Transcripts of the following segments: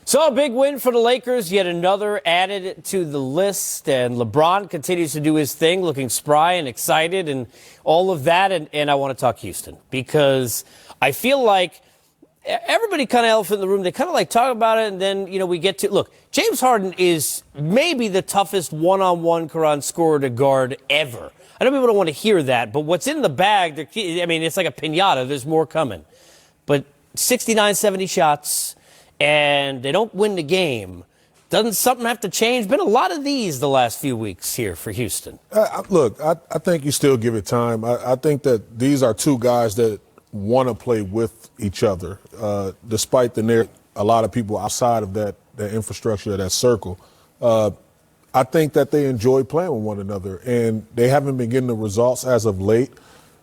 So a big win for the Lakers, yet another added to the list, and LeBron continues to do his thing, looking spry and excited and all of that, and I want to talk Houston because I feel like everybody kind of elephant in the room, they kind of like talk about it, and then, we get to, look, James Harden is maybe the toughest one-on-one Caron scorer to guard ever. I know people don't want to hear that, but what's in the bag, it's like a piñata, there's more coming. But 69, 70 shots, and they don't win the game. Doesn't something have to change? Been a lot of these the last few weeks here for Houston. Look, I think you still give it time. I think that these are two guys that want to play with each other, despite a lot of people outside of that infrastructure, that circle. I think that they enjoy playing with one another, and they haven't been getting the results as of late.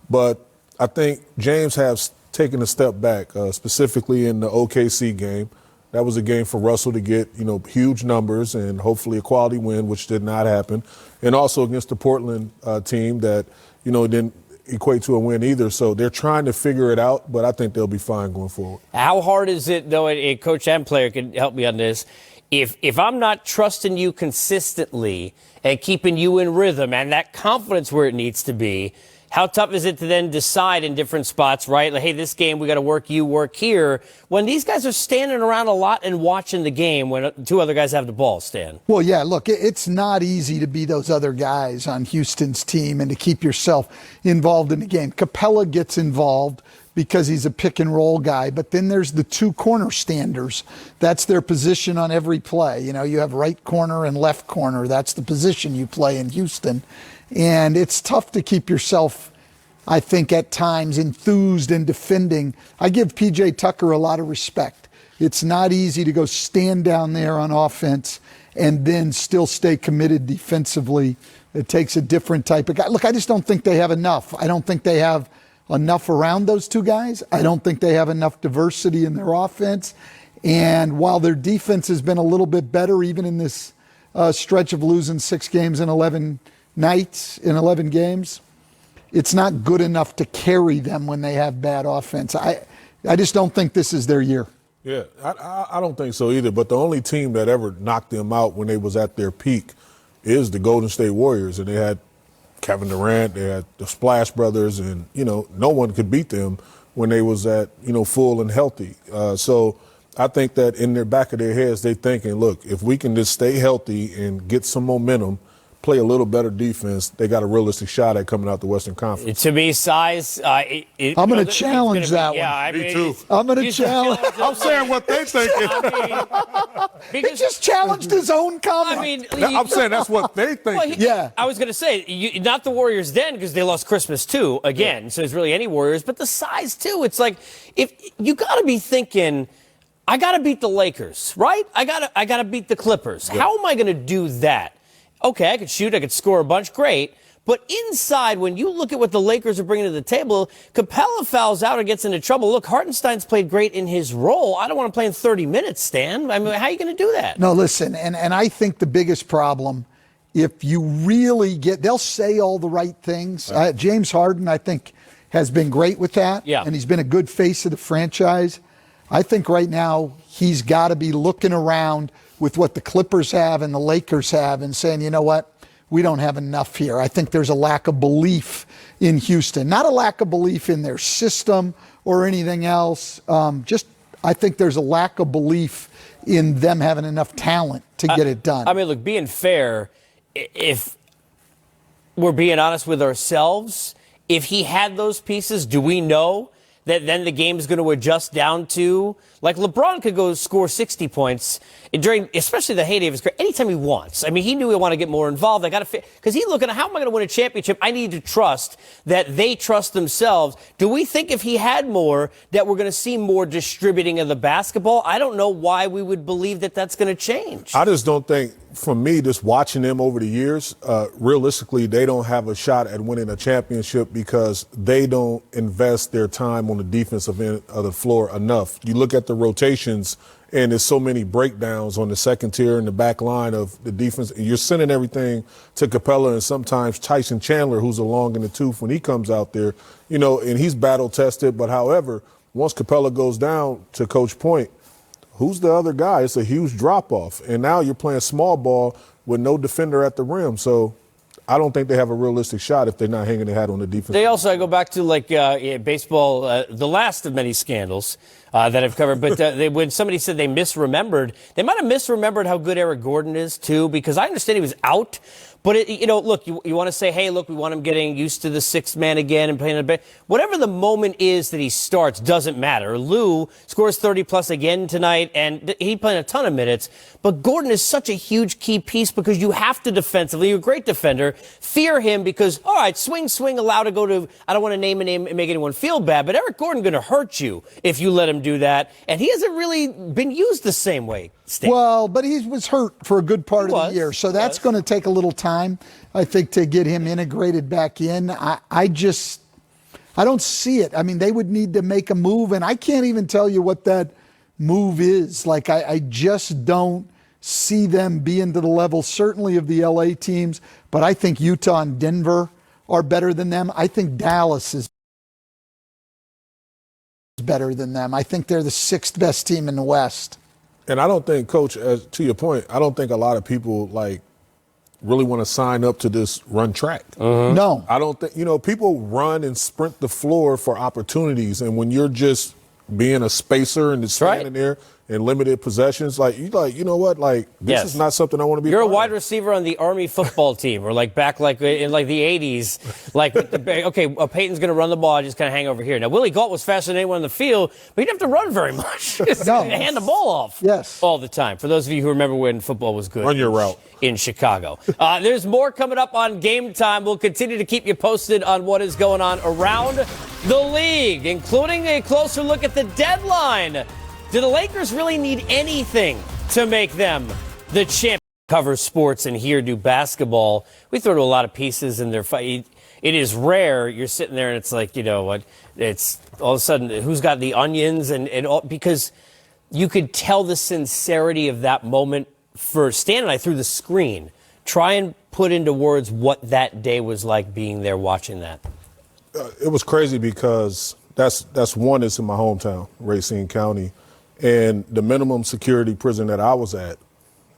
But I think James has taken a step back, specifically in the OKC game. That was a game for Russell to get, huge numbers and hopefully a quality win, which did not happen. And also against the Portland team that, didn't equate to a win either. So they're trying to figure it out, but I think they'll be fine going forward. How hard is it, though, a coach and player can help me on this, if I'm not trusting you consistently and keeping you in rhythm and that confidence where it needs to be, how tough is it to then decide in different spots, right? Like, hey, this game, we got to work here. When these guys are standing around a lot and watching the game when two other guys have the ball, Stan. Well, yeah, look, it's not easy to be those other guys on Houston's team and to keep yourself involved in the game. Capella gets involved because he's a pick and roll guy, but then there's the two corner standers. That's their position on every play. You have right corner and left corner. That's the position you play in Houston. And it's tough to keep yourself, I think, at times enthused in defending. I give P.J. Tucker a lot of respect. It's not easy to go stand down there on offense and then still stay committed defensively. It takes a different type of guy. Look, I just don't think they have enough. I don't think they have enough around those two guys. I don't think they have enough diversity in their offense. And while their defense has been a little bit better, even in this stretch of losing 6 games in 11 nights, in 11 games, it's not good enough to carry them when they have bad offense. I just don't think this is their year. Yeah, I don't think so either. But the only team that ever knocked them out when they was at their peak is the Golden State Warriors. And they had Kevin Durant, they had the Splash Brothers, and, no one could beat them when they was at, full and healthy. So I think that in their back of their heads, they thinking, look, if we can just stay healthy and get some momentum, play a little better defense, they got a realistic shot at coming out the Western Conference. To me, size. I'm going to challenge that one. Yeah, me too. I'm going to challenge. I'm saying what they thinking. He just challenged his own comment. I'm saying that's what they think. Yeah. I was going to say, not the Warriors then, because they lost Christmas too, again. Yeah. So it's really any Warriors, but the size too. It's like, if you got to be thinking, I got to beat the Lakers, right? I got to beat the Clippers. Yeah. How am I going to do that? Okay, I could shoot, I could score a bunch, great. But inside, when you look at what the Lakers are bringing to the table, Capella fouls out or gets into trouble. Look, Hartenstein's played great in his role. I don't want to play in 30 minutes, Stan. I mean, how are you going to do that? No, listen, and I think the biggest problem, if you really they'll say all the right things. Right. James Harden, I think, has been great with that. Yeah. And he's been a good face of the franchise. I think right now he's got to be looking around with what the Clippers have and the Lakers have and saying, you know what, we don't have enough here. I think there's a lack of belief in Houston, not a lack of belief in their system or anything else. I think there's a lack of belief in them having enough talent to get it done. I mean, look, being fair, if we're being honest with ourselves, if he had those pieces, do we know that then the game is going to adjust down to, like, LeBron could go score 60 points during, especially the heyday of his career, anytime he wants. I mean, he knew he wanted to get more involved. I got to, because he's looking at how am I going to win a championship? I need to trust that they trust themselves. Do we think if he had more that we're going to see more distributing of the basketball? I don't know why we would believe that that's going to change. I just don't think, for me, just watching them over the years, realistically, they don't have a shot at winning a championship because they don't invest their time on the defensive end of the floor enough. You look at the rotations, and there's so many breakdowns on the second tier and the back line of the defense. You're sending everything to Capella and sometimes Tyson Chandler, who's a long in the tooth when he comes out there, and he's battle tested. But however, once Capella goes down, to Coach Point, who's the other guy? It's a huge drop-off. And now you're playing small ball with no defender at the rim. So I don't think they have a realistic shot if they're not hanging their hat on the defense. They also, I go back to baseball, the last of many scandals that I've covered. But when somebody said they misremembered, they might have misremembered how good Eric Gordon is, too, because I understand he was out. But, look, you want to say, hey, look, we want him getting used to the sixth man again and playing a bit. Whatever the moment is that he starts doesn't matter. Lou scores 30-plus again tonight, and he played a ton of minutes. But Gordon is such a huge key piece because you have to defensively. You're a great defender. Fear him because, all right, swing, allowed to go to, I don't want to name a name and make anyone feel bad, but Eric Gordon going to hurt you if you let him do that. And he hasn't really been used the same way. Stan. Well, but he was hurt for a good part of the year, so that's going to take a little time, I think, to get him integrated back in. I don't see it. I mean, they would need to make a move, and I can't even tell you what that move is. Like, I just don't see them being to the level, certainly of the LA teams, but I think Utah and Denver are better than them. I think Dallas is better than them. I think they're the sixth best team in the West. And I don't think, Coach, to your point, I don't think a lot of people, really want to sign up to this run track. No. I don't think, people run and sprint the floor for opportunities. And when you're just being a spacer and just standing there in limited possessions, you know what? This is not something I want to be. You're a wide receiver on the Army football team, or back in the 80s. Peyton's going to run the ball, just kind of hang over here. Now, Willie Gault was faster than anyone on the field, but he didn't have to run very much. Hand the ball off all the time. For those of you who remember when football was good. Run your route. In Chicago. There's more coming up on Game Time. We'll continue to keep you posted on what is going on around the league, including a closer look at the deadline. Do the Lakers really need anything to make them the champion? Cover sports and here do basketball. We throw to a lot of pieces in their fight. It is rare. You're sitting there and it's like, it's all of a sudden who's got the onions and all, because you could tell the sincerity of that moment. For Stan and I through the screen, try and put into words what that day was like being there watching that. It was crazy because that's one that's in my hometown, Racine County, and the minimum security prison that I was at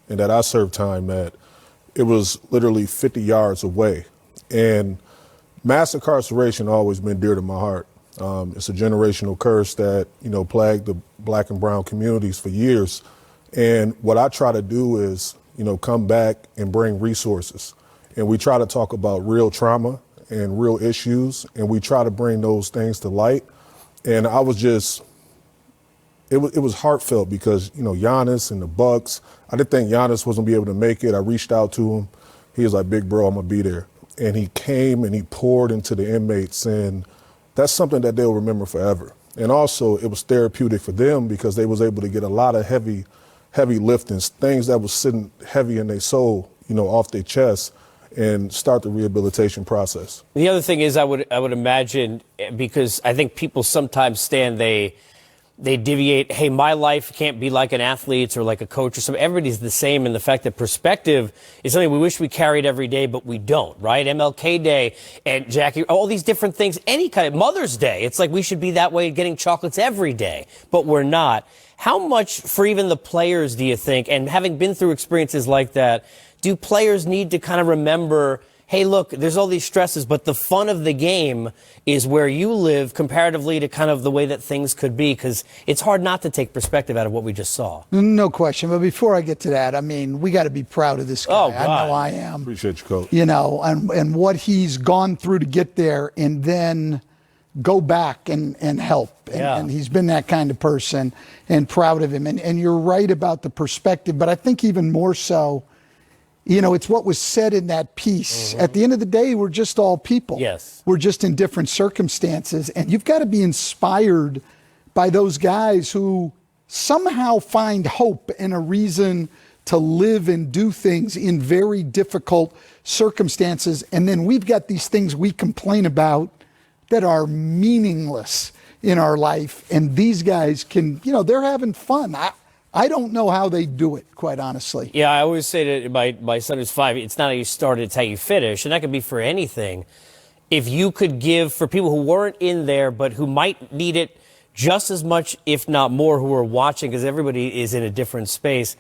and that I served time at, it was literally 50 yards away. And mass incarceration always been dear to my heart. It's a generational curse that, plagued the black and brown communities for years. And what I try to do is, come back and bring resources. And we try to talk about real trauma and real issues, and we try to bring those things to light. And I was just, it was heartfelt because, Giannis and the Bucks, I didn't think Giannis wasn't going to be able to make it. I reached out to him. He was like, big bro, I'm going to be there. And he came and he poured into the inmates, and that's something that they'll remember forever. And also, it was therapeutic for them because they was able to get a lot of heavy liftings, things that was sitting heavy in their soul, off their chest, and start the rehabilitation process. The other thing is I would imagine, because I think people sometimes they deviate, hey, my life can't be like an athlete's or like a coach or something. Everybody's the same, and the fact that perspective is something we wish we carried every day, but we don't, right? MLK Day and Jackie, all these different things, any kind of Mother's Day. It's like we should be that way getting chocolates every day, but we're not. How much for even the players do you think, and having been through experiences like that, do players need to kind of remember, hey, look, there's all these stresses, but the fun of the game is where you live comparatively to kind of the way that things could be, because it's hard not to take perspective out of what we just saw. No question. But before I get to that, we got to be proud of this guy. Oh, God. I know I am. Appreciate you, Coach. And what he's gone through to get there and then go back and help. And he's been that kind of person, and proud of him. And you're right about the perspective, but I think even more so, it's what was said in that piece. At the end of the day, we're just all people. Yes. We're just in different circumstances. And you've got to be inspired by those guys who somehow find hope and a reason to live and do things in very difficult circumstances. And then we've got these things we complain about that are meaningless in our life. And these guys can, they're having fun. I don't know how they do it, quite honestly. Yeah, I always say to my son who's 5, it's not how you start, it's how you finish. And that could be for anything. If you could give, for people who weren't in there but who might need it just as much, if not more, who are watching, because everybody is in a different space.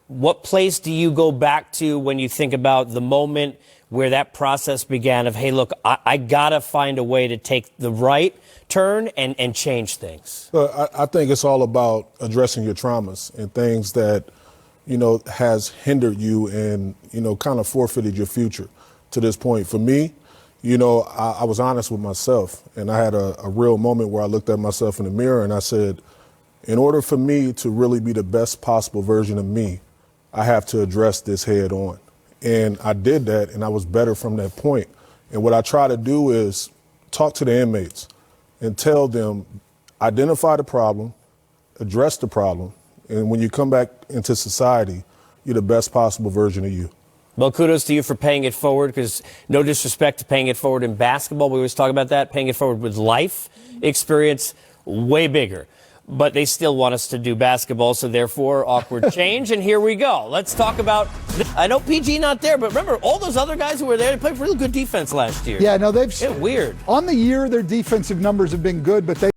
What place do you go back to when you think about the moment where that process began of, hey, look, I got to find a way to take the right turn and change things? I think it's all about addressing your traumas and things that, has hindered you and, kind of forfeited your future to this point. For me, I was honest with myself, and I had a real moment where I looked at myself in the mirror and I said, in order for me to really be the best possible version of me, I have to address this head on. And I did that, and I was better from that point. And what I try to do is talk to the inmates and tell them, identify the problem, address the problem, and when you come back into society, you're the best possible version of you. Well, kudos to you for paying it forward, because no disrespect to paying it forward in basketball. We always talk about that. Paying it forward with life experience, way bigger. But they still want us to do basketball, so therefore, awkward change. And here we go. Let's talk about, I know PG not there, but remember, all those other guys who were there, they played really good defense last year. Yeah, no, they've... It's weird. On the year, their defensive numbers have been good, but they